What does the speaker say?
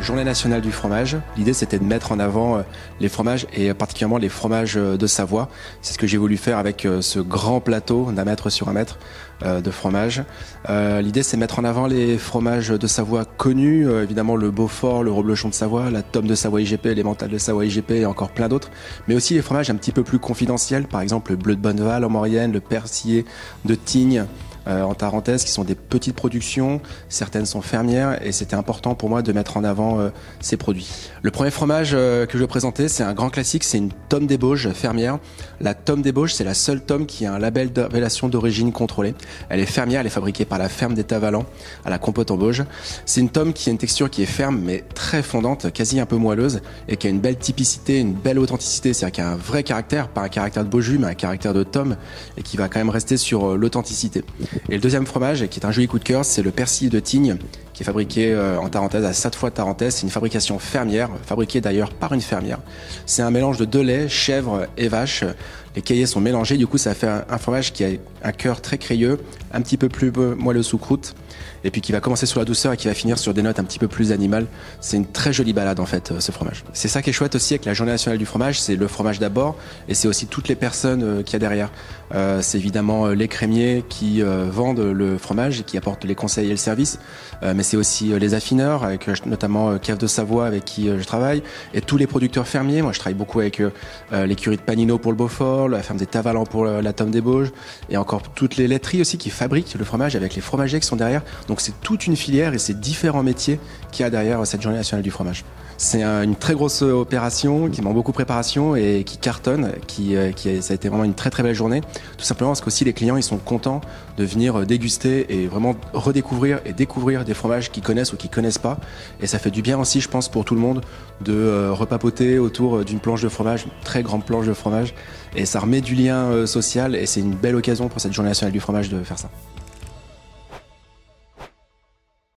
Journée nationale du fromage. L'idée, c'était de mettre en avant les fromages et particulièrement les fromages de Savoie. C'est ce que j'ai voulu faire avec ce grand plateau d'un mètre sur un mètre de fromage. L'idée, c'est mettre en avant les fromages de Savoie connus, évidemment le Beaufort, le Reblochon de Savoie, la Tome de Savoie IGP, l'Emmental de Savoie IGP et encore plein d'autres, mais aussi les fromages un petit peu plus confidentiels, par exemple le Bleu de Bonneval en Maurienne, le Persillé de Tignes, en Tarentaise, qui sont des petites productions, certaines sont fermières et c'était important pour moi de mettre en avant ces produits. Le premier fromage que je vais présenter, c'est un grand classique, c'est une Tome des Bauges fermière. La Tome des Bauges, c'est la seule Tome qui a un label d'appellation d'origine contrôlée. Elle est fermière, elle est fabriquée par la ferme des Tavalans à la Compote en Bauges. C'est une Tome qui a une texture qui est ferme mais très fondante, quasi un peu moelleuse et qui a une belle typicité, une belle authenticité, c'est-à-dire qu'il y a un vrai caractère, pas un caractère de Beaujus mais un caractère de Tome et qui va quand même rester sur l'authenticité. Et le deuxième fromage, qui est un joli coup de cœur, c'est le Persillé de Tignes, qui est fabriqué en Tarentaise, à Sainte-Foy-Tarentaise. C'est une fabrication fermière, fabriquée d'ailleurs par une fermière. C'est un mélange de deux laits, chèvre et vache. Les caillés sont mélangés, du coup ça fait un fromage qui a un cœur très crayeux, un petit peu plus moelleux sous croûte, et puis qui va commencer sur la douceur et qui va finir sur des notes un petit peu plus animales. C'est une très jolie balade en fait, ce fromage. C'est ça qui est chouette aussi avec la Journée nationale du fromage, c'est le fromage d'abord, et c'est aussi toutes les personnes qu'il y a derrière. C'est évidemment les crémiers qui vendent le fromage et qui apportent les conseils et le service, mais c'est aussi les affineurs, avec notamment Cave de Savoie avec qui je travaille, et tous les producteurs fermiers. Moi je travaille beaucoup avec l'écurie de Panino pour le Beaufort, la ferme des Tavalans pour la Tome des Bauges, et encore toutes les laiteries aussi qui fabriquent le fromage avec les fromagers qui sont derrière. Donc c'est toute une filière et c'est différents métiers qu'il y a derrière cette Journée nationale du fromage. C'est une très grosse opération qui demande beaucoup de préparation et qui cartonne, ça a été vraiment une très très belle journée. Tout simplement parce qu'aussi les clients ils sont contents de venir déguster et vraiment redécouvrir et découvrir des fromages qu'ils connaissent ou qu'ils connaissent pas. Et ça fait du bien aussi, je pense, pour tout le monde de repapoter autour d'une planche de fromage, une très grande planche de fromage. Et ça remet du lien social et c'est une belle occasion pour cette Journée nationale du fromage de faire ça.